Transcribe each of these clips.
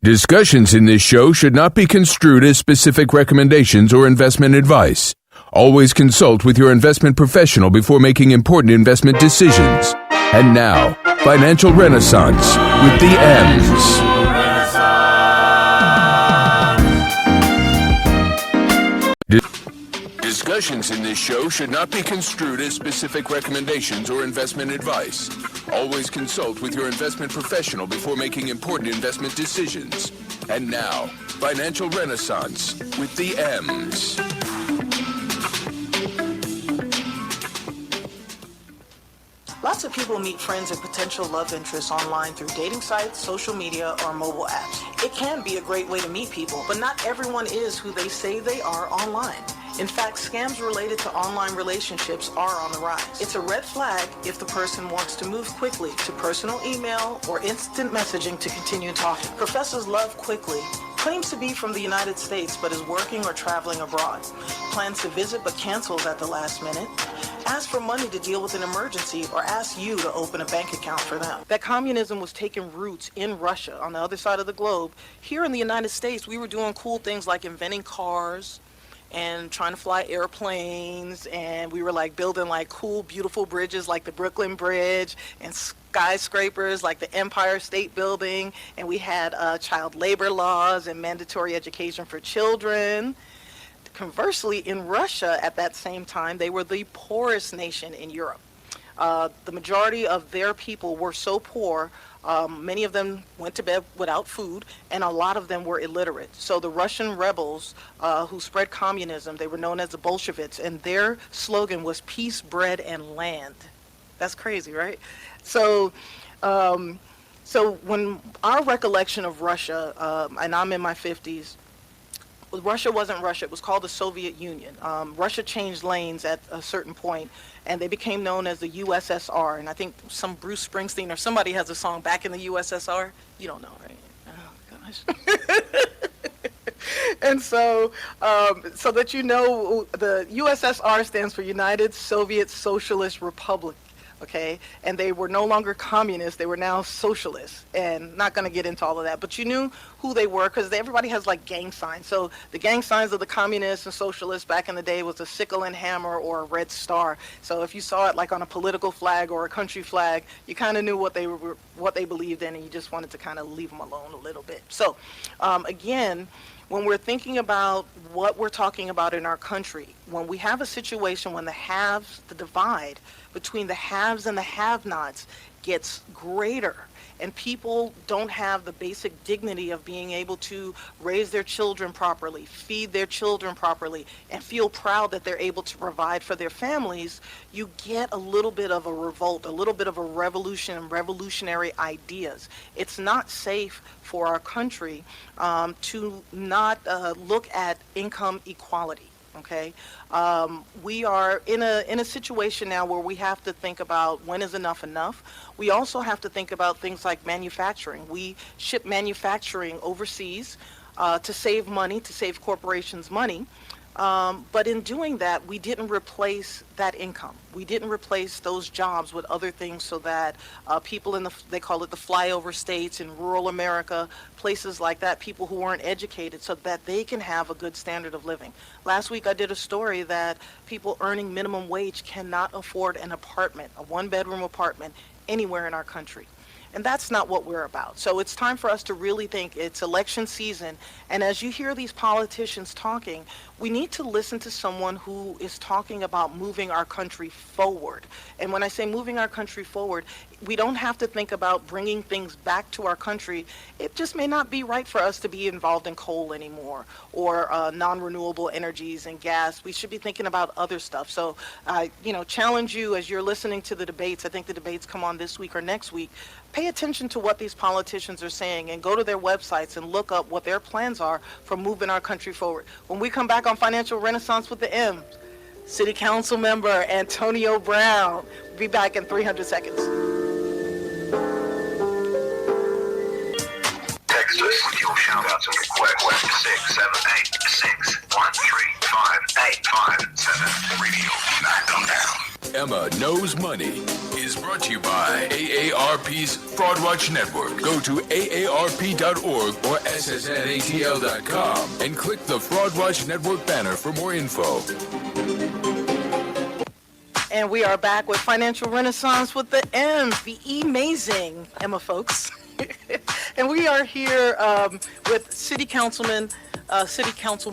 Discussions in this show should not be construed as specific recommendations or investment advice. Always consult with your investment professional before making important investment decisions. And now, Financial Renaissance with the M's. Discussions in this show should not be construed as specific recommendations or investment advice. Always consult with your investment professional before making important investment decisions. And now, Financial Renaissance with the M's. Lots of people meet friends and potential love interests online through dating sites, social media, or mobile apps. It can be a great way to meet people, but not everyone is who they say they are online. In fact, scams related to online relationships are on the rise. It's a red flag if the person wants to move quickly to personal email or instant messaging to continue talking. Professors Love Quickly claims to be from the United States but is working or traveling abroad. Plans to visit but cancels at the last minute. Asks for money to deal with an emergency or asks you to open a bank account for them. That communism was taking roots in Russia on the other side of the globe. Here in the United States, we were doing cool things like inventing cars and trying to fly airplanes, and we were like building like cool, beautiful bridges like the Brooklyn Bridge and skyscrapers like the Empire State Building, and we had child labor laws and mandatory education for children. Conversely, in Russia at that same time, they were the poorest nation in Europe. The majority of their people were so poor, many of them went to bed without food, and a lot of them were illiterate. So the Russian rebels who spread communism, they were known as the Bolsheviks, and their slogan was peace, bread, and land. That's crazy, right? So when our recollection of Russia, and I'm in my 50s, Russia wasn't Russia. It was called the Soviet Union. Russia changed lanes at a certain point, and they became known as the USSR. And I think some Bruce Springsteen or somebody has a song, Back in the USSR. You don't know, right? Oh, gosh. And so that you know, the USSR stands for United Soviet Socialist Republic. Okay, and they were no longer communists, they were now socialists, and not going to get into all of that, but you knew who they were because everybody has like gang signs. So the gang signs of the communists and socialists back in the day was a sickle and hammer or a red star. So if you saw it like on a political flag or a country flag, you kind of knew what they believed in, and you just wanted to kind of leave them alone a little bit. So again, when we're thinking about what we're talking about in our country, when we have a situation when the haves, the divide between the haves and the have-nots gets greater, and people don't have the basic dignity of being able to raise their children properly, feed their children properly, and feel proud that they're able to provide for their families, you get a little bit of a revolt, a little bit of a revolution and revolutionary ideas. It's not safe for our country to not look at income equality. Okay, we are in a situation now where we have to think about when is enough enough. We also have to think about things like manufacturing. We ship manufacturing overseas to save money, to save corporations money. But in doing that, we didn't replace that income. We didn't replace those jobs with other things so that people in they call it the flyover states in rural America, places like that, people who weren't educated, so that they can have a good standard of living. Last week I did a story that people earning minimum wage cannot afford an apartment, a one-bedroom apartment, anywhere in our country. And that's not what we're about. So it's time for us to really think. It's election season, and as you hear these politicians talking, we need to listen to someone who is talking about moving our country forward. And when I say moving our country forward, we don't have to think about bringing things back to our country. It just may not be right for us to be involved in coal anymore, or non-renewable energies and gas. We should be thinking about other stuff. So I challenge you as you're listening to the debates. I think the debates come on this week or next week. Pay attention to what these politicians are saying and go to their websites and look up what their plans are for moving our country forward. When we come back on Financial Renaissance with the M's, City Council member Antonio Brown. We'll be back in 300 seconds. Text us with your shout-outs and requests to 678-613-585-7. Radio Back on Down. Emma Knows Money is brought to you by AARP's Fraud Watch Network. Go to aarp.org or ssnatl.com and click the Fraud Watch Network banner for more info. And we are back with Financial Renaissance with the M's, the amazing Emma folks. And we are here with City Council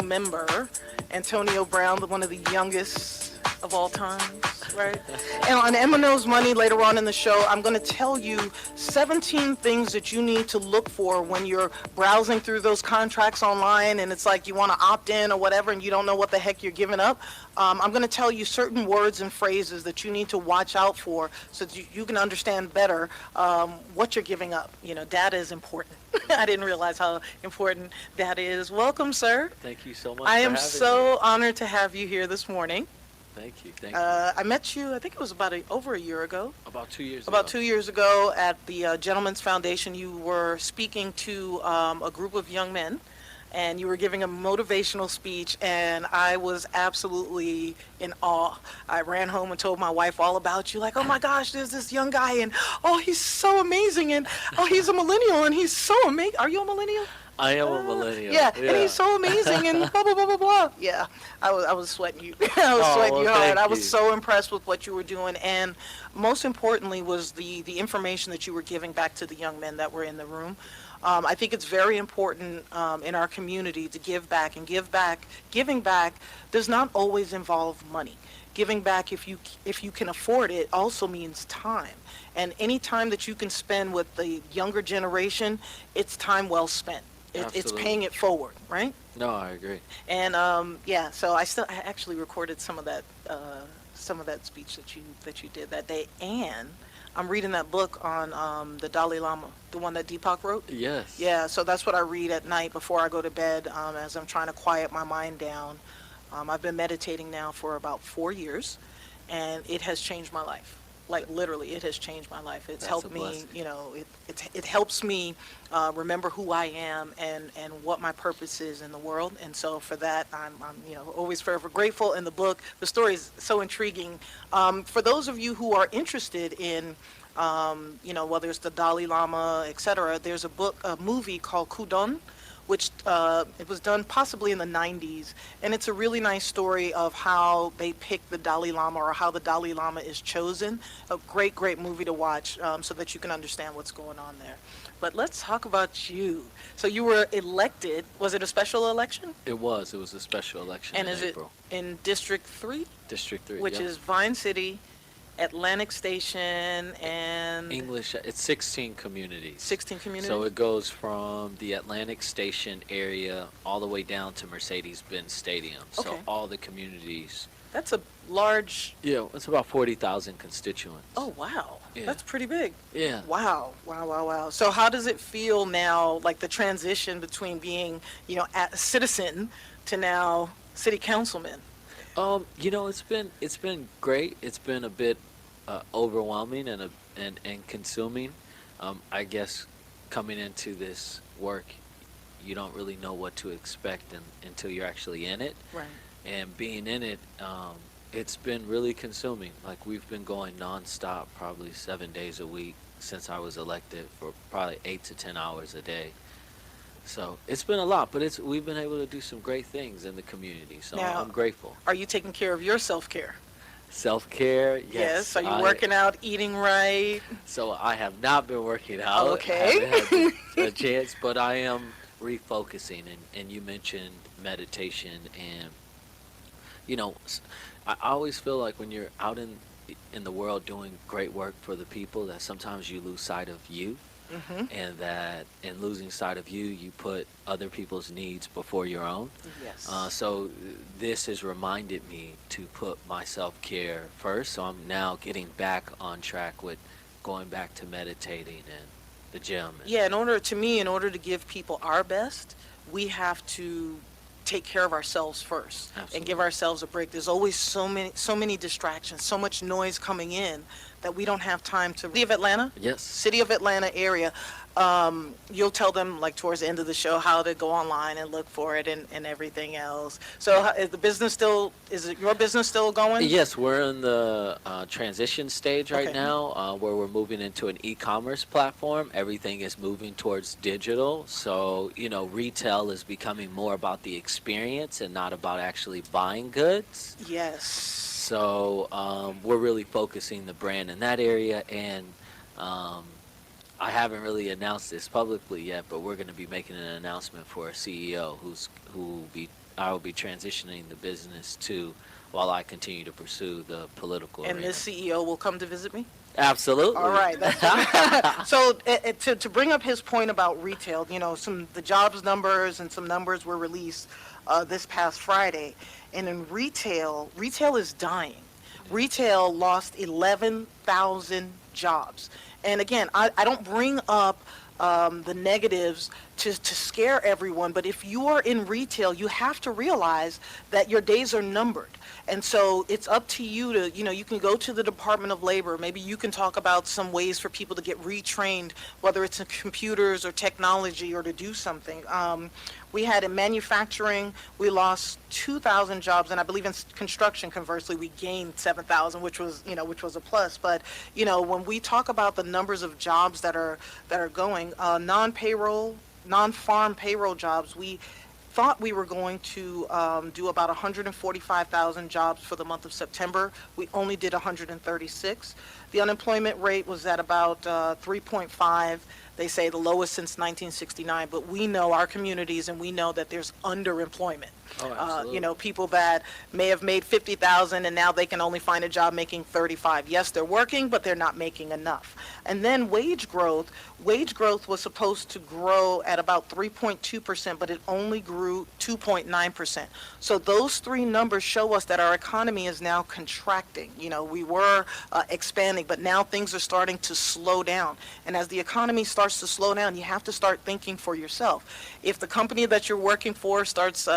member Antonio Brown, one of the youngest of all time, right? And on Emma Knows Money, later on in the show, I'm going to tell you 17 things that you need to look for when you're browsing through those contracts online and it's like you want to opt in or whatever and you don't know what the heck you're giving up. I'm going to tell you certain words and phrases that you need to watch out for so that you can understand better what you're giving up. You know, data is important. I didn't realize how important data is. Welcome, sir. Thank you so much. I for am having so me. honored to have you here this morning. Thank you. Thank you. I met you, I think it was over a year ago. About 2 years About ago. 2 years ago at the Gentlemen's Foundation. You were speaking to a group of young men, and you were giving a motivational speech, and I was absolutely in awe. I ran home and told my wife all about you, like, oh my gosh, there's this young guy, and oh, he's so amazing, and oh, he's a millennial, and he's so amazing. Are you a millennial? I am a millennial. Yeah, and he's so amazing, and blah, blah, blah, blah, blah. Yeah, I was sweating you. I was sweating you hard. Thank I was you. so impressed with what you were doing, and most importantly was the information that you were giving back to the young men that were in the room. I think it's very important in our community to give back and give back. Giving back does not always involve money. Giving back, if you can afford it, also means time. And any time that you can spend with the younger generation, it's time well spent. It's Absolutely. paying it forward, right? No, I agree. And yeah, so I actually recorded some of that speech that you did that day, and I'm reading that book on the Dalai Lama, the one that Deepak wrote. Yes. Yeah, so that's what I read at night before I go to bed as I'm trying to quiet my mind down. I've been meditating now for about 4 years, and it has changed my life. Like literally, it has changed my life. It's That's helped a me, blessing. you know, it helps me remember who I am and what my purpose is in the world. And so for that, I'm you know, always forever grateful. And the book, the story is so intriguing. For those of you who are interested in, you know, whether it's the Dalai Lama, etc., there's a movie called Kudon, which it was done possibly in the 90s, and it's a really nice story of how they pick the Dalai Lama or how the Dalai Lama is chosen. A great, great movie to watch so that you can understand what's going on there. But let's talk about you. So you were elected, was it a special election? It was a special election And in is April. it in District 3, District 3, which yeah. is Vine City, Atlantic Station, and English. It's 16 communities. 16 communities? So it goes from the Atlantic Station area all the way down to Mercedes-Benz Stadium. So Okay. all the communities. That's a large, Yeah, it's about 40,000 constituents. oh wow, Yeah. that's pretty big. Yeah. Wow, wow, wow, wow. So how does it feel now, like the transition between being, you know, a citizen to now city councilman? You know, it's been great. It's been a bit overwhelming and consuming. I guess coming into this work, you don't really know what to expect until you're actually in it. Right. And being in it, it's been really consuming. Like we've been going nonstop, probably 7 days a week since I was elected, for probably 8 to 10 hours a day. So it's been a lot, but we've been able to do some great things in the community. So Now, I'm grateful. Are you taking care of your self-care? Self-care, yes. Are you working out, eating right? So I have not been working out. Okay. I haven't had a chance, but I am refocusing. And you mentioned meditation, and you know, I always feel like when you're out in the world doing great work for the people, that sometimes you lose sight of you. Mm-hmm. And that in losing sight of you, you put other people's needs before your own. Yes. So this has reminded me to put my self-care first. So I'm now getting back on track with going back to meditating and the gym. Yeah, in order to give people our best, we have to take care of ourselves first. Absolutely. And give ourselves a break. There's always so many distractions, so much noise coming in that we don't have time to. City of Atlanta? Yes. City of Atlanta area. You'll tell them like towards the end of the show how to go online and look for it and everything else. So is the business still, is it your business still going? Yes, we're in the transition stage right Okay. now, where we're moving into an e-commerce platform. Everything is moving towards digital, so retail is becoming more about the experience and not about actually buying goods. Yes. So we're really focusing the brand in that area, and I haven't really announced this publicly yet, but we're going to be making an announcement for a CEO I will be transitioning the business to while I continue to pursue the political And arena. this CEO will come to visit me? Absolutely. All right. So to bring up his point about retail, the jobs numbers and some numbers were released this past Friday. And in retail is dying. Retail lost 11,000 jobs. And again, I don't bring up the negatives to scare everyone, but if you are in retail, you have to realize that your days are numbered. And so it's up to you to, you can go to the Department of Labor. Maybe you can talk about some ways for people to get retrained, whether it's in computers or technology or to do something. We had in manufacturing, we lost 2,000 jobs, and I believe in construction, conversely, we gained 7,000, which was a plus. But, when we talk about the numbers of jobs that are going, non-farm payroll jobs, we thought we were going to do about 145,000 jobs for the month of September. We only did 136. The unemployment rate was at about 3.5. They say the lowest since 1969, but we know our communities and we know that there's underemployment. Oh, absolutely. People that may have made 50,000 and now they can only find a job making 35. Yes, they're working, but they're not making enough. And then wage growth was supposed to grow at about 3.2%, but it only grew 2.9%. So those three numbers show us that our economy is now contracting. We were expanding, but now things are starting to slow down. And as the economy starts to slow down, you have to start thinking for yourself. If the company that you're working for starts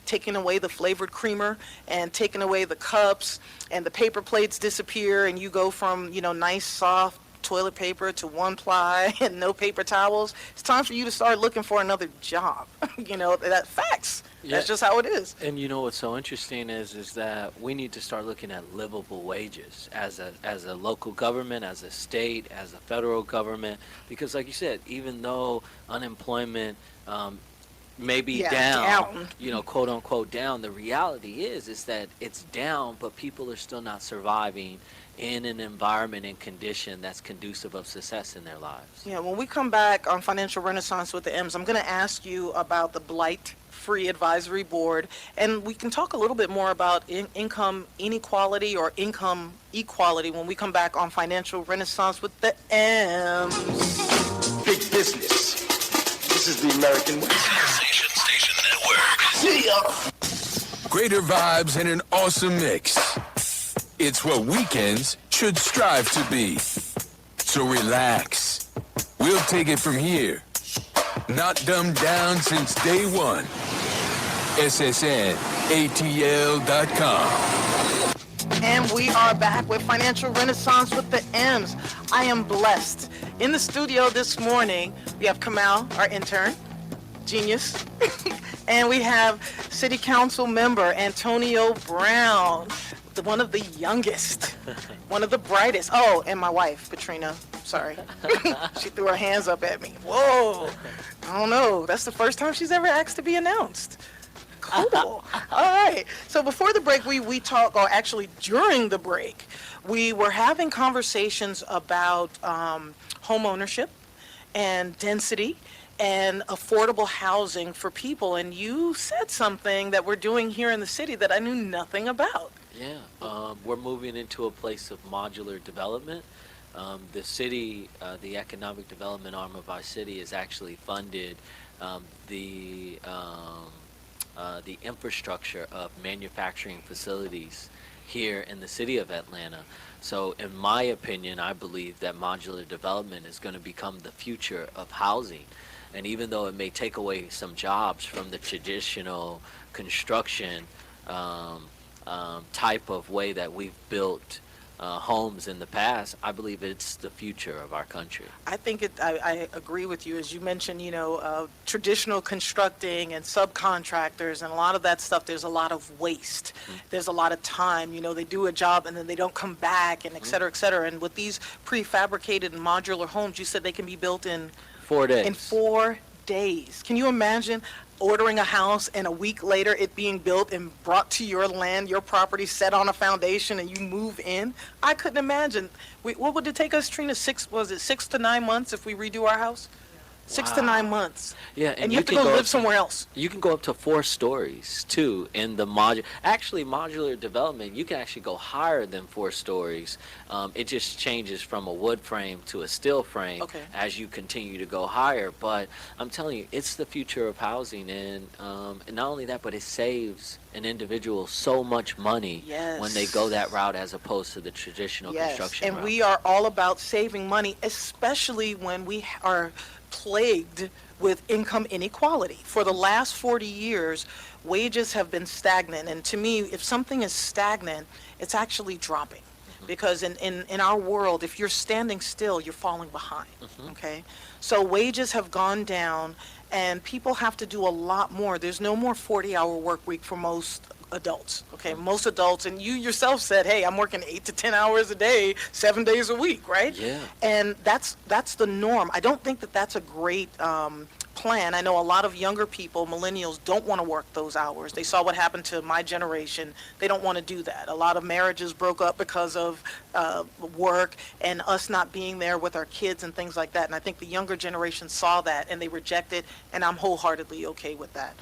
taking away the flavored creamer and taking away the cups and the paper plates disappear and you go from, nice soft toilet paper to one ply and no paper towels, it's time for you to start looking for another job. That's facts. Yeah. That's just how it is. And what's so interesting is that we need to start looking at livable wages as a local government, as a state, as a federal government, because like you said, even though unemployment may be down, quote unquote down, the reality is that it's down, but people are still not surviving in an environment and condition that's conducive of success in their lives. Yeah, when we come back on Financial Renaissance with the M's, I'm going to ask you about the Blight Free Advisory Board, and we can talk a little bit more about income inequality or income equality when we come back on Financial Renaissance with the M's. Big business. This is the American way. Station Network. See ya. Greater vibes and an awesome mix. It's what weekends should strive to be. So relax. We'll take it from here. Not dumbed down since day one. SSNATL.com. And we are back with Financial Renaissance with the M's. I am blessed. In the studio this morning, we have Kamal, our intern, genius, and we have City Council member Antonio Brown, one of the youngest, one of the brightest. Oh, and my wife, Katrina. Sorry. She threw her hands up at me. Whoa. I don't know. That's the first time she's ever asked to be announced. Cool. All right. So before the break, we talked, or actually during the break, we were having conversations about home ownership and density and affordable housing for people. And you said something that we're doing here in the city that I knew nothing about. Yeah, we're moving into a place of modular development. The city, the economic development arm of our city, has actually funded the infrastructure of manufacturing facilities here in the city of Atlanta. So in my opinion, I believe that modular development is going to become the future of housing. And even though it may take away some jobs from the traditional construction type of way that we've built homes in the past, I believe it's the future of our country. I agree with you. As you mentioned, traditional constructing and subcontractors and a lot of that stuff, there's a lot of waste. There's a lot of time. They do a job and then they don't come back and et cetera, et cetera. And with these prefabricated and modular homes, you said they can be built in 4 days. in 4 days. Can you imagine ordering a house and a week later it being built and brought to your land, your property, set on a foundation, and you move in? I couldn't imagine. What would it take us, Trina? 6 to 9 months if we redo our house? 6 to 9 months. Yeah, And you have to go live somewhere else. You can go up to 4 stories too in the modular development. You can actually go higher than 4 stories. It just changes from a wood frame to a steel frame as you continue to go higher. But I'm telling you, it's the future of housing, and not only that, but it saves an individual so much money when they go that route as opposed to the traditional construction route. And we are all about saving money, especially when we are plagued with income inequality. For the last 40 years, wages have been stagnant. And to me, if something is stagnant, it's actually dropping. Because in our world, if you're standing still, you're falling behind. Okay? So wages have gone down, and people have to do a lot more. There's no more 40-hour work week for most adults. Okay? Most adults, and you yourself said, hey, I'm working 8 to 10 hours a day, 7 days a week, right? Yeah. And that's the norm. I don't think that that's a great plan. I know a lot of younger people, millennials, don't want to work those hours. They saw what happened to my generation. They don't want to do that. A lot of marriages broke up because of work and us not being there with our kids and things like that. And I think the younger generation saw that and they rejected, and I'm wholeheartedly okay with that.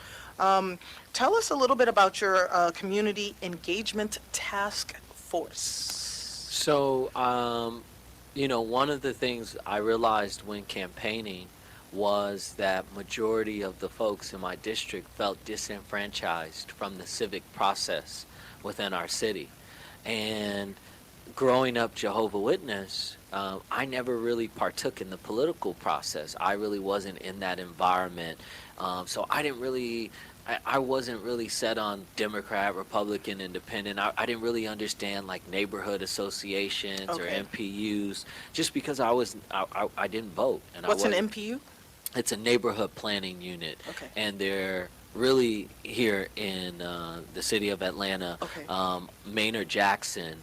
Tell us a little bit about your community engagement task force. So, one of the things I realized when campaigning was that majority of the folks in my district felt disenfranchised from the civic process within our city. And growing up Jehovah's Witness, I never really partook in the political process. I really wasn't in that environment. So I wasn't really set on Democrat, Republican, Independent. I didn't really understand like neighborhood associations or MPUs, just because I didn't vote. And What's an MPU? It's a neighborhood planning unit, and they're really here in the city of Atlanta. Maynard Jackson,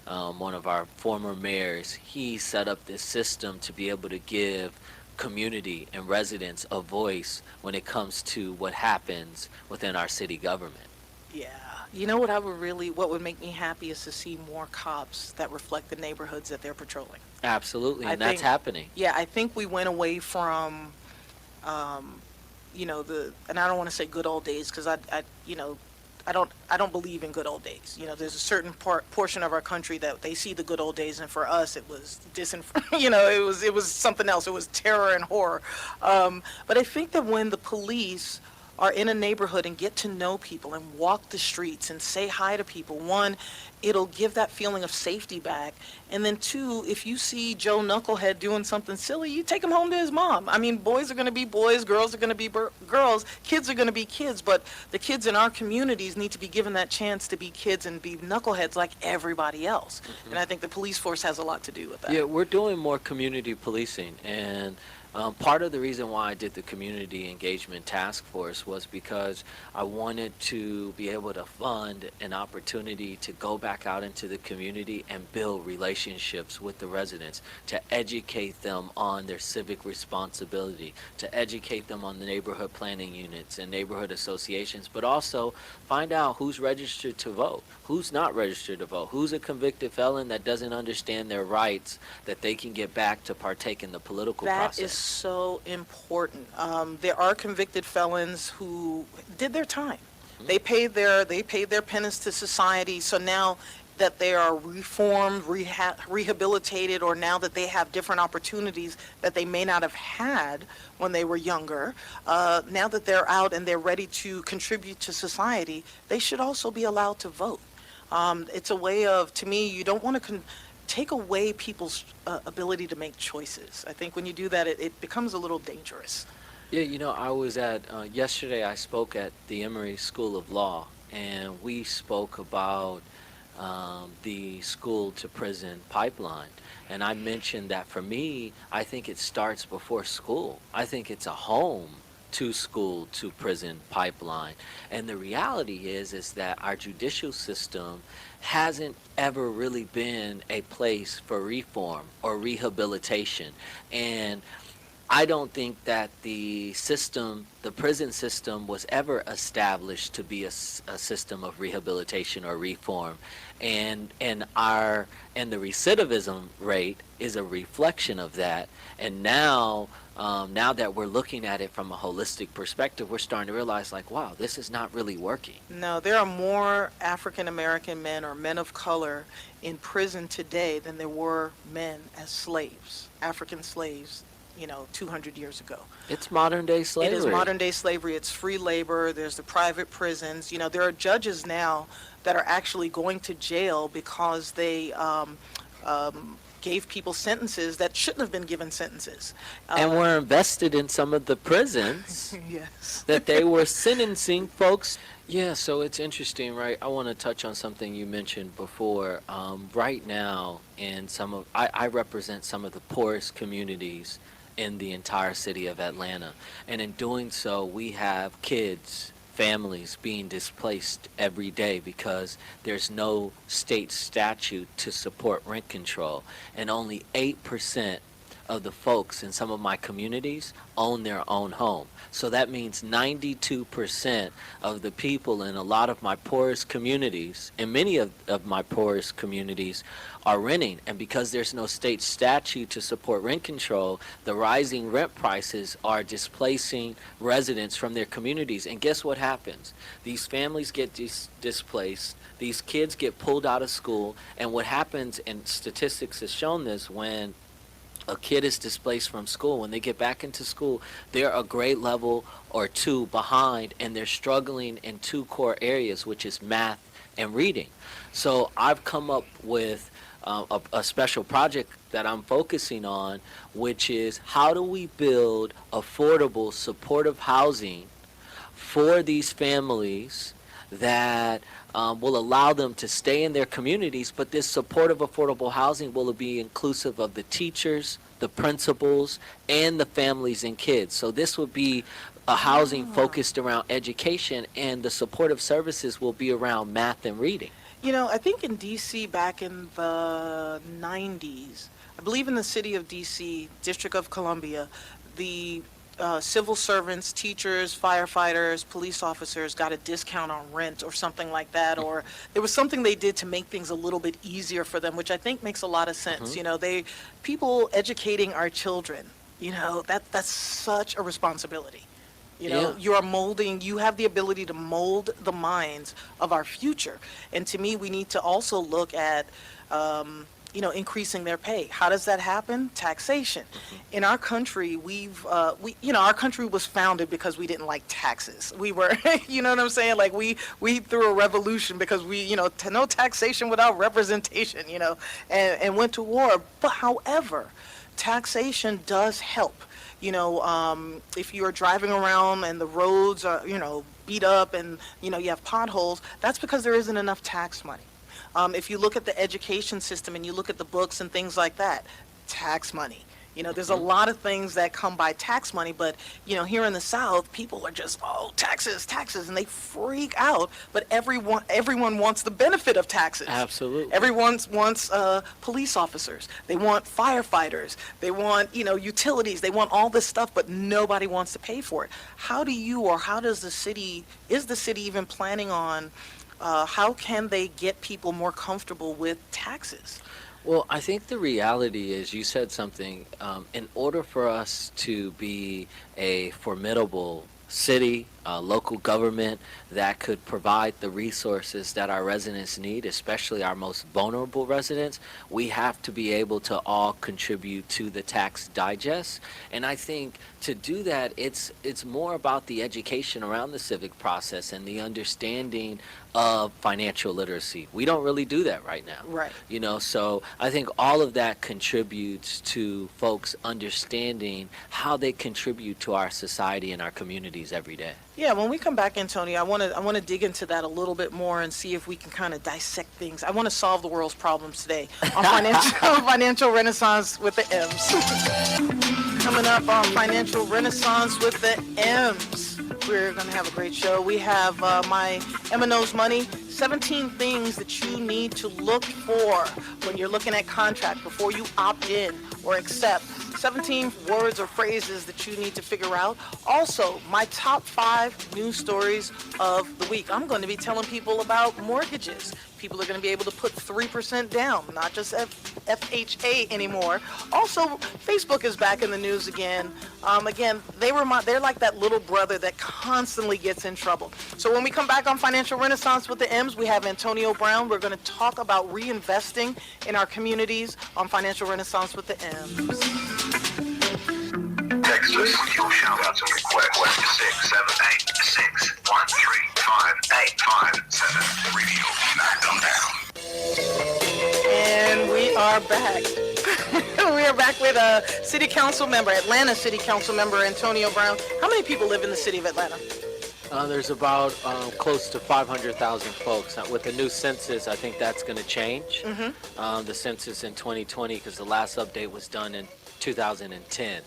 one of our former mayors, he set up this system to be able to give community and residents a voice when it comes to what happens within our city government. Yeah. You know what would make me happy is to see more cops that reflect the neighborhoods that they're patrolling. Absolutely, and that's happening. Yeah, I think we went away from, and I don't want to say good old days because I don't believe in good old days. There's a certain portion of our country that they see the good old days, and for us it was it was something else. It was terror and horror. But I think that when the police are in a neighborhood and get to know people and walk the streets and say hi to people, one, it'll give that feeling of safety back. And then two, if you see Joe Knucklehead doing something silly, you take him home to his mom. I mean, boys are going to be boys, girls are going to be girls, kids are going to be kids, but the kids in our communities need to be given that chance to be kids and be knuckleheads like everybody else. And I think the police force has a lot to do with that. Yeah, we're doing more community policing, and part of the reason why I did the community engagement task force was because I wanted to be able to fund an opportunity to go back out into the community and build relationships with the residents, to educate them on their civic responsibility, to educate them on the neighborhood planning units and neighborhood associations, but also find out who's registered to vote, who's not registered to vote, who's a convicted felon that doesn't understand their rights, that they can get back to partake in the political process. That is so important. There are convicted felons who did their time. They paid their penance to society. So now that they are reformed, rehabilitated, or now that they have different opportunities that they may not have had when they were younger, now that they're out and they're ready to contribute to society, they should also be allowed to vote. It's a way of, to me, you don't want to take away people's ability to make choices. I think when you do that, it becomes a little dangerous. Yeah, I was yesterday I spoke at the Emory School of Law, and we spoke about the school to prison pipeline. And I mentioned that for me, I think it starts before school. I think it's a home to school to prison pipeline. And the reality is that our judicial system hasn't ever really been a place for reform or rehabilitation. And I don't think that the prison system was ever established to be a system of rehabilitation or reform, and the recidivism rate is a reflection of that. And now that we're looking at it from a holistic perspective, we're starting to realize, like, wow, this is not really working. No, there are more African American men or men of color in prison today than there were men as slaves, African slaves, 200 years ago. It's modern day slavery. It is modern day slavery. It's free labor. There's the private prisons. There are judges now that are actually going to jail because they gave people sentences that shouldn't have been given sentences. And were invested in some of the prisons Yes. that they were sentencing folks. Yeah, so it's interesting, right? I want to touch on something you mentioned before. Right now, I represent some of the poorest communities in the entire city of Atlanta. And in doing so, we have kids, families being displaced every day because there's no state statute to support rent control. And only 8% of the folks in some of my communities own their own home. So that means 92% of the people in a lot of my poorest communities, and many of my poorest communities, are renting. And because there's no state statute to support rent control, the rising rent prices are displacing residents from their communities. And guess what happens? These families get displaced, these kids get pulled out of school, and what happens, and statistics has shown this, when a kid is displaced from school, when they get back into school, they're a grade level or two behind, and they're struggling in two core areas, which is math and reading. So I've come up with a special project that I'm focusing on, which is how do we build affordable, supportive housing for these families that will allow them to stay in their communities, but this supportive, affordable housing will be inclusive of the teachers, the principals, and the families and kids. So this would be a housing focused around education, and the supportive services will be around math and reading. I think in D.C. back in the 90s, I believe in the city of D.C., District of Columbia, the civil servants, teachers, firefighters, police officers got a discount on rent or something like that, or there was something they did to make things a little bit easier for them, which I think makes a lot of sense. People educating our children, that's such a responsibility. Yeah. You have the ability to mold the minds of our future. And to me, we need to also look at, increasing their pay. How does that happen? Taxation. In our country, our country was founded because we didn't like taxes. We were, you know what I'm saying? Like we threw a revolution because no taxation without representation, and went to war. But however, taxation does help. If you're driving around and the roads are, beat up and, you have potholes, that's because there isn't enough tax money. If you look at the education system and you look at the books and things like that, tax money. There's a lot of things that come by tax money, but, here in the South, people are just, taxes, and they freak out. But everyone wants the benefit of taxes. Absolutely. Everyone wants police officers. They want firefighters. They want, utilities. They want all this stuff, but nobody wants to pay for it. How does the city even planning on, how can they get people more comfortable with taxes? Well, I think the reality is, you said something, in order for us to be a formidable city, local government that could provide the resources that our residents need, especially our most vulnerable residents, we have to be able to all contribute to the tax digest. And I think to do that, it's more about the education around the civic process and the understanding of financial literacy. We don't really do that right now. Right. So I think all of that contributes to folks understanding how they contribute to our society and our communities every day. Yeah, when we come back, Antonio, I want to dig into that a little bit more and see if we can kind of dissect things. I want to solve the world's problems today on financial renaissance with the M's. Coming up on financial renaissance with the M's, we're going to have a great show. We have my M&O's Money, 17 things that you need to look for when you're looking at contract before you opt in or accept. 17 words or phrases that you need to figure out. Also, my top 5 news stories of the week. I'm going to be telling people about mortgages. People are going to be able to put 3% down, not just FHA anymore. Also, Facebook is back in the news again. Again, they're like that little brother that constantly gets in trouble. So when we come back on Financial Renaissance with the M's, we have Antonio Brown. We're going to talk about reinvesting in our communities on Financial Renaissance with the M's. Text us with your shout-outs and requests to 678-613-5857. Review, knock them down. And we are back. We are back with a city council member, Atlanta City Council member Antonio Brown. How many people live in the city of Atlanta? There's about close to 500,000 folks. With the new census, I think that's going to change. The census in 2020, because the last update was done in 2010.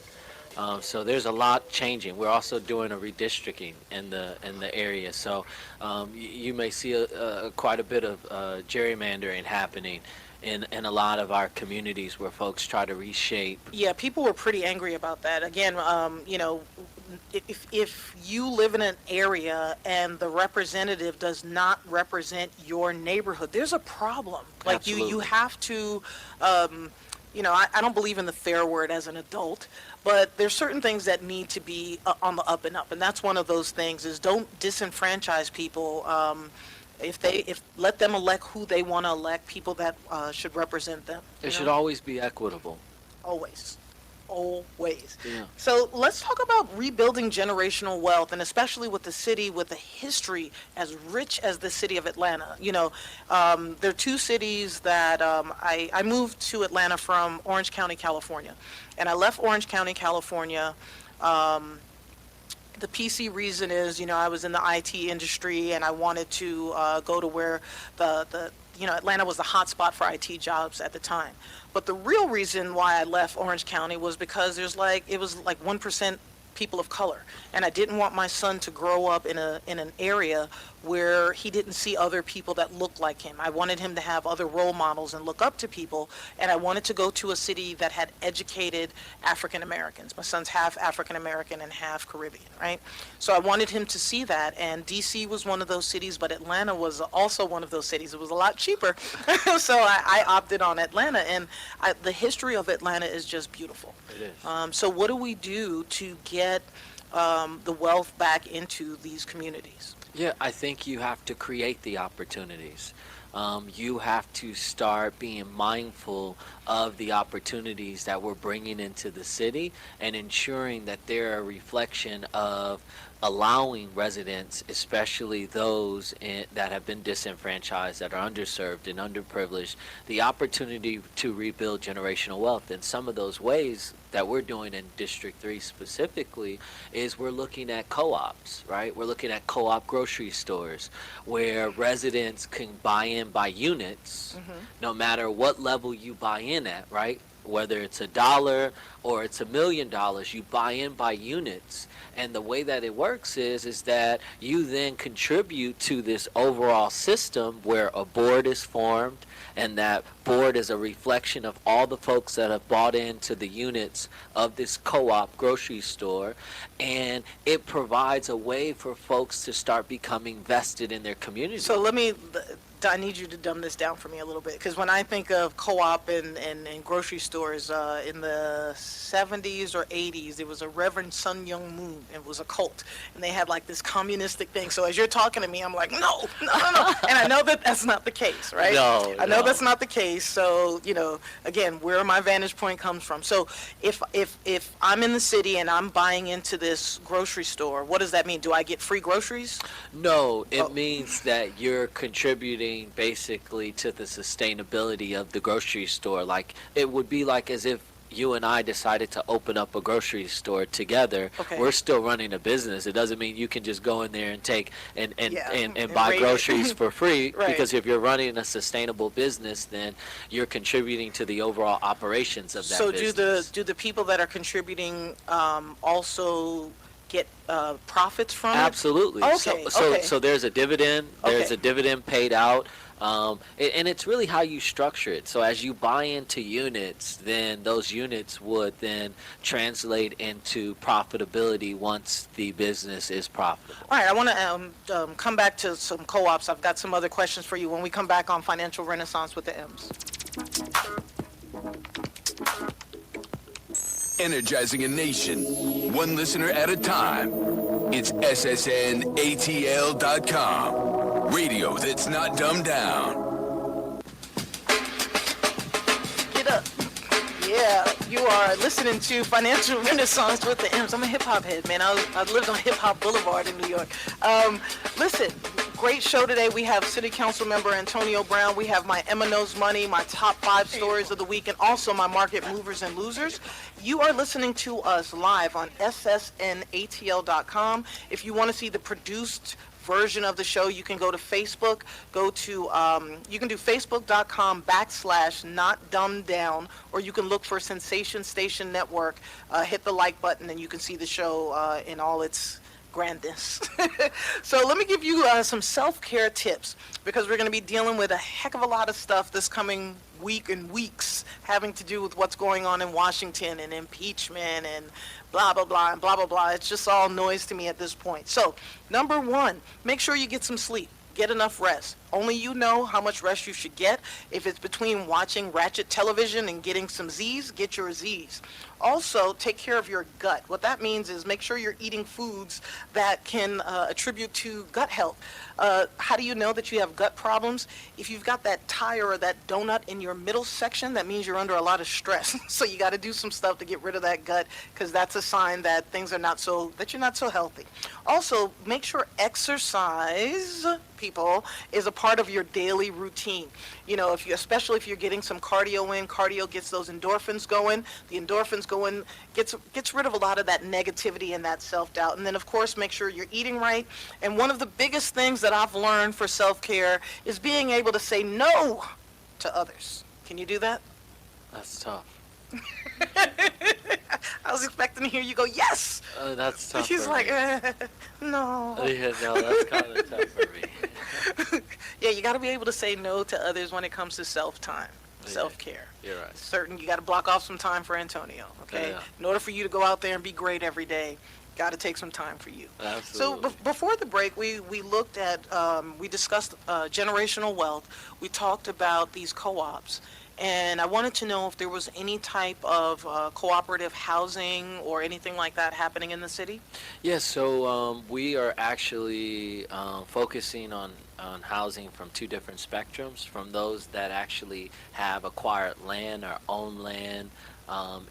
So there's a lot changing. We're also doing a redistricting in the area. So you may see quite a bit of gerrymandering happening in a lot of our communities where folks try to reshape. Yeah, people were pretty angry about that. Again, if you live in an area and the representative does not represent your neighborhood, there's a problem. Like Absolutely. you have to, I don't believe in the fair word as an adult, but there's certain things that need to be on the up and up, and that's one of those things. Is don't disenfranchise people. If let them elect who they want to elect, people that should represent them. It should always be equitable. Always. Yeah. So let's talk about rebuilding generational wealth, and especially with the city with a history as rich as the city of Atlanta. There are 2 cities that I moved to Atlanta from Orange County, California, and I left Orange County, California. The PC reason is, I was in the IT industry and I wanted to go to where Atlanta was the hot spot for IT jobs at the time. But the real reason why I left Orange County was because it was like 1% people of color, and I didn't want my son to grow up in an area where he didn't see other people that looked like him. I wanted him to have other role models and look up to people, and I wanted to go to a city that had educated African Americans. My son's half African American and half Caribbean, right? So I wanted him to see that, and DC was one of those cities, but Atlanta was also one of those cities. It was a lot cheaper, so I opted on Atlanta, and the history of Atlanta is just beautiful. It is. So what do we do to get the wealth back into these communities? Yeah, I think you have to create the opportunities. You have to start being mindful of the opportunities that we're bringing into the city and ensuring that they're a reflection of allowing residents, especially those that have been disenfranchised, that are underserved and underprivileged, the opportunity to rebuild generational wealth. And some of those ways that we're doing in District 3 specifically is we're looking at co-ops, right? We're looking at co-op grocery stores where residents can buy in by units, no matter what level you buy in at, right? Whether it's $1 or it's $1 million, you buy in by units. And the way that it works is that you then contribute to this overall system where a board is formed, and that board is a reflection of all the folks that have bought into the units of this co-op grocery store, and it provides a way for folks to start becoming vested in their community. So I need you to dumb this down for me a little bit, because when I think of co-op and grocery stores in the 70s or 80s, there was a Reverend Sun Myung Moon. It was a cult, and they had like this communistic thing. So as you're talking to me, I'm like, no. And I know that that's not the case, right? I know that's not the case. So, again, where my vantage point comes from. So if I'm in the city and I'm buying into this grocery store, what does that mean? Do I get free groceries? No, it means that you're contributing basically to the sustainability of the grocery store. Like, it would be like as if you and I decided to open up a grocery store together, Okay. we're still running a business. It doesn't mean you can just go in there and take Yeah, and and buy rate it. groceries for free. Right. Because if you're running a sustainable business, then you're contributing to the overall operations of that So business. do the people that are contributing also get profits from it? Absolutely. Okay, okay. So there's a dividend. There's Okay. a dividend paid out. And it's really how you structure it. So as you buy into units, then those units would then translate into profitability once the business is profitable. All right, I want to come back to some co-ops. I've got some other questions for you when we come back on Financial Renaissance with the M's. Energizing a nation, one listener at a time. It's SSNATL.com. Radio that's not dumbed down. Get up. Yeah, you are listening to Financial Renaissance with the M's. I'm a hip-hop head, man. I lived on Hip-Hop Boulevard in New York. Listen, great show today. We have City Council member Antonio Brown. We have my Emma Knows Money, my top 5 stories of the week, and also my market movers and losers. You are listening to us live on SSNATL.com. If you want to see the produced version of the show, you can go to Facebook. Go to, you can do facebook.com/notdumbdown, or you can look for Sensation Station Network. Hit the like button, and you can see the show in all its grandness. So let me give you some self-care tips, because we're going to be dealing with a heck of a lot of stuff this coming week and weeks having to do with what's going on in Washington and impeachment and blah, blah, blah, and blah, blah, blah. It's just all noise to me at this point. So, number one, make sure you get some sleep. Get enough rest. Only you know how much rest you should get. If it's between watching ratchet television and getting some Z's, get your Z's. Also, take care of your gut. What that means is make sure you're eating foods that can attribute to gut health. How do you know that you have gut problems? If you've got that tire or that donut in your middle section, that means you're under a lot of stress. So you got to do some stuff to get rid of that gut, because that's a sign that things are not so, that you're not so healthy. Also, make sure exercise, people, is a part of your daily routine. You know, if you, especially if you're getting some cardio in, cardio gets those endorphins going. The endorphins going gets rid of a lot of that negativity and that self-doubt. And then, of course, make sure you're eating right. And one of the biggest things that I've learned for self-care is being able to say no to others. Can you do that? That's tough. I was expecting to hear you go, yes! That's tough. She's for like, me. no. Yeah, no, that's kind of tough for me. Yeah, you got to be able to say no to others when it comes to self-time, self-care. You're right. Certain, you got to block off some time for Antonio, okay? Yeah. In order for you to go out there and be great every day, got to take some time for you. Absolutely. So before the break, we looked at, we discussed generational wealth. We talked about these co-ops. And I wanted to know if there was any type of cooperative housing or anything like that happening in the city? Yes, so we are actually focusing on housing from 2 different spectrums, from those that actually have acquired land or own land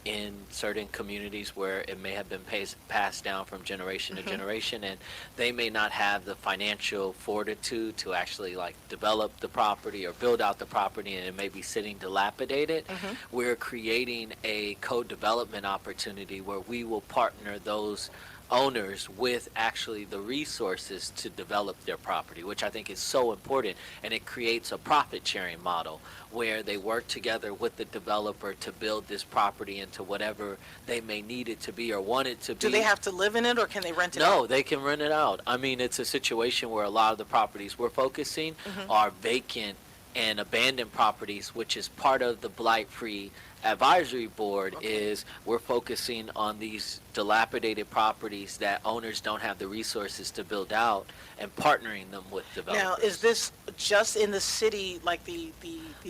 in certain communities where it may have been passed down from generation to generation, and they may not have the financial fortitude to actually like develop the property or build out the property, and it may be sitting dilapidated. We're creating a co-development opportunity where we will partner those owners with actually the resources to develop their property, which I think is so important, and it creates a profit sharing model where they work together with the developer to build this property into whatever they may need it to be or want it to be. Do they have to live in it, or can they rent it out? No, they can rent it out. I mean, it's a situation where a lot of the properties we're focusing are vacant and abandoned properties, which is part of the Blight-Free Advisory Board. Is we're focusing on these dilapidated properties that owners don't have the resources to build out, and partnering them with developers. Now, is this just in the city, like the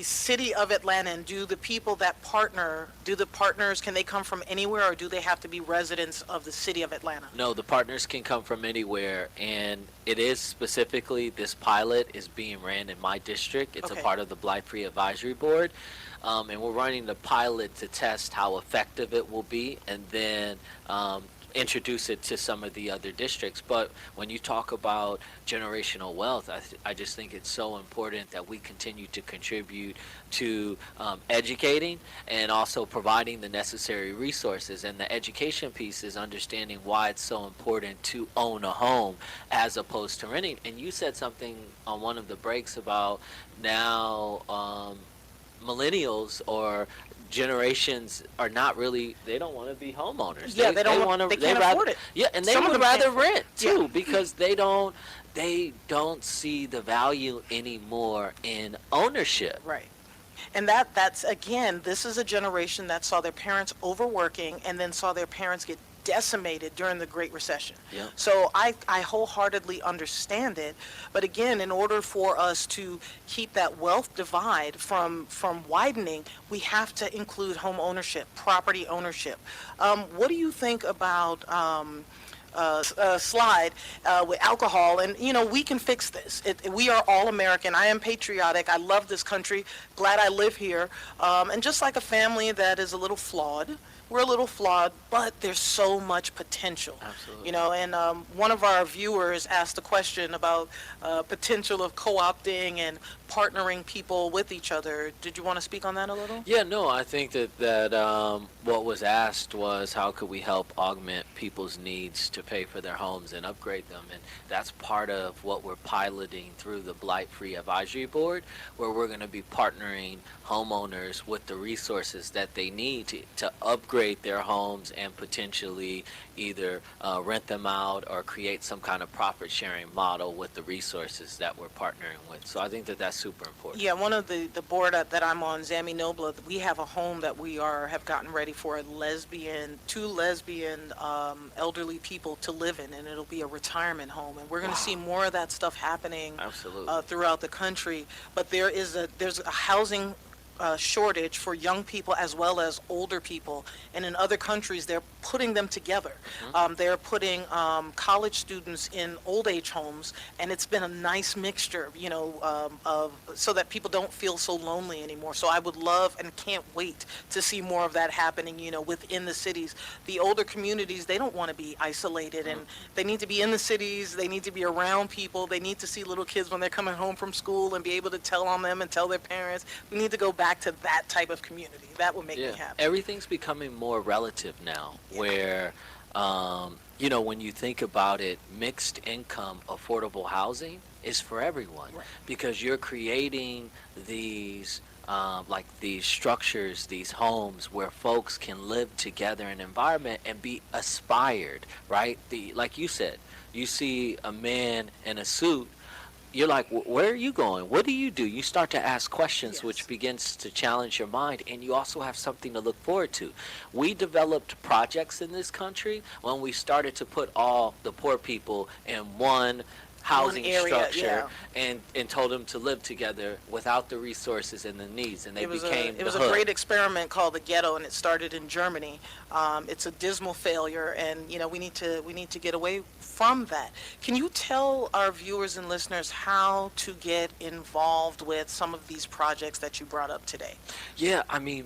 city of Atlanta, and do the people that partner, can they come from anywhere, or do they have to be residents of the city of Atlanta? No, the partners can come from anywhere, and it is specifically, this pilot is being ran in my district. It's Okay. a part of the Blight-Free Advisory Board, and we're running the pilot to test how effective it will be, and then introduce it to some of the other districts. But when you talk about generational wealth, I just think it's so important that we continue to contribute to educating and also providing the necessary resources. And the education piece is understanding why it's so important to own a home as opposed to renting. And you said something on one of the breaks about now millennials or generations are not really, they don't want to be homeowners. Yeah, they don't want, they can't afford it. Yeah, and they Some of would them can't rather afford it. rent too, Yeah. because they don't see the value anymore in ownership. Right. And that's, again, this is a generation that saw their parents overworking and then saw their parents get decimated during the Great Recession. Yep. So I wholeheartedly understand it. But again, in order for us to keep that wealth divide from widening, we have to include home ownership, property ownership. What do you think about slide with alcohol? And we can fix this. We are all American. I am patriotic. I love this country. Glad I live here. And just like a family that is a little flawed, we're a little flawed, but there's so much potential. Absolutely. And one of our viewers asked a question about potential of co-opting and partnering people with each other. Did you want to speak on that a little? Yeah, no, I think that what was asked was how could we help augment people's needs to pay for their homes and upgrade them, and that's part of what we're piloting through the Blight Free Advisory Board, where we're going to be partnering homeowners with the resources that they need to upgrade their homes and potentially either rent them out or create some kind of profit sharing model with the resources that we're partnering with. So I think that that's super important. Yeah, one of the board that I'm on, Zami Nobla, we have a home that we have gotten ready for two lesbian elderly people to live in, and it'll be a retirement home. And we're going to see more of that stuff happening Absolutely. Throughout the country. But there's a housing shortage for young people as well as older people, and in other countries they're putting them together. They're putting college students in old age homes, and it's been a nice mixture, of so that people don't feel so lonely anymore. So I would love and can't wait to see more of that happening, within the cities. The older communities, they don't want to be isolated, and they need to be in the cities. They need to be around people. They need to see little kids when they're coming home from school and be able to tell on them and tell their parents. We need to go back to that type of community. That would make me happy. Everything's becoming more relative now, where when you think about it, mixed income affordable housing is for everyone, Right. because you're creating these these structures, these homes where folks can live together in an environment and be aspired, right? Like you said, you see a man in a suit, you're like, where are you going? What do? You start to ask questions, Yes. which begins to challenge your mind, and you also have something to look forward to. We developed projects in this country when we started to put all the poor people in one housing area, structure and told them to live together without the resources and the needs, and they became it was the a hood. great experiment called the Ghetto, and it started in Germany. It's a dismal failure, and we need to get away from that. Can you tell our viewers and listeners how to get involved with some of these projects that you brought up today? Yeah,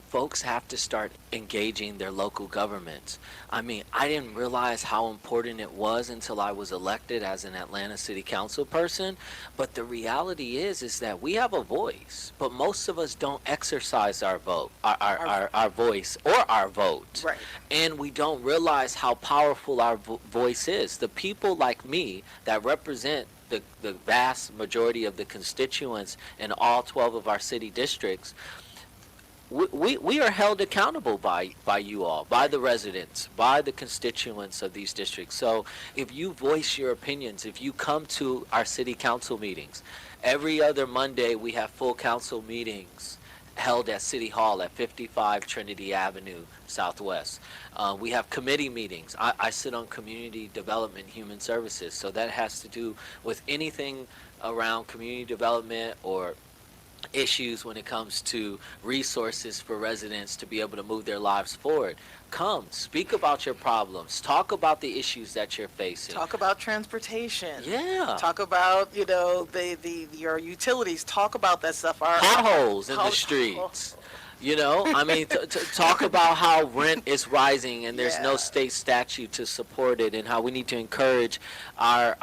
folks have to start engaging their local governments. I didn't realize how important it was until I was elected as an Atlanta City Council person, but the reality is that we have a voice, but most of us don't exercise our vote, our voice or our vote. Right. And we don't realize how powerful our voice is. The people like me that represent the vast majority of the constituents in all 12 of our city districts, we are held accountable by you all, by the residents, by the constituents of these districts. So if you voice your opinions, if you come to our city council meetings, every other Monday we have full council meetings held at City Hall at 55 Trinity Avenue Southwest. We have committee meetings. I sit on Community Development and Human Services, so that has to do with anything around community development or issues when it comes to resources for residents to be able to move their lives forward. Come, speak about your problems. Talk about the issues that you're facing. Talk about transportation. Yeah. Talk about your utilities. Talk about that stuff. Potholes in the streets. You know, I mean, talk about how rent is rising and there's no Yeah. state statute to support it, and how we need to encourage our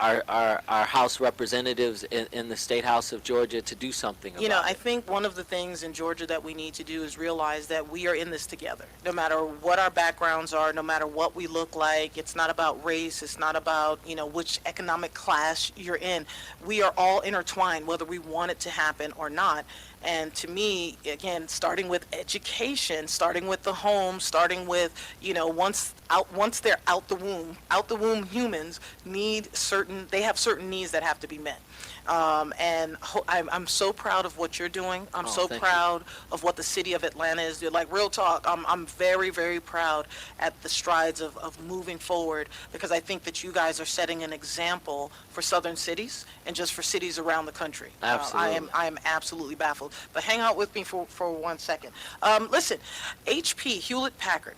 House representatives in the State House of Georgia to do something about You know, I it. think one of the things in Georgia that we need to do is realize that we are in this together. No matter what our backgrounds are, no matter what we look like, it's not about race, it's not about, which economic class you're in. We are all intertwined, whether we want it to happen or not. And to me, again, starting with education, starting with the home, starting with, once they're out the womb humans they have certain needs that have to be met. I'm so proud of what you're doing. I'm Oh, so thank you. proud of what the city of Atlanta is doing. Like, real talk, I'm very, very proud at the strides of moving forward, because I think that you guys are setting an example for southern cities and just for cities around the country. Absolutely. I am absolutely baffled. But hang out with me for 1 second. Listen, HP, Hewlett Packard,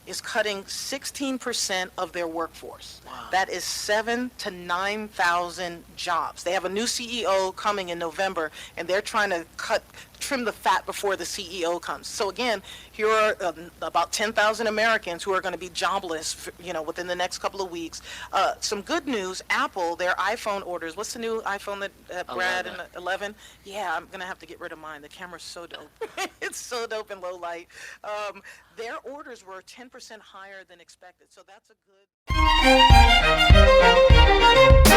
is cutting 16% of their workforce. Wow. That is 7 to 9,000 jobs. They have a new CEO coming in November, and they're trying to trim the fat before the CEO comes. So again, here are about 10,000 Americans who are going to be jobless, within the next couple of weeks. Some good news: Apple, their iPhone orders. What's the new iPhone that Brad 11. and 11? Yeah, I'm gonna have to get rid of mine. The camera's so dope. It's so dope in low light. Their orders were 10% higher than expected. So that's a good.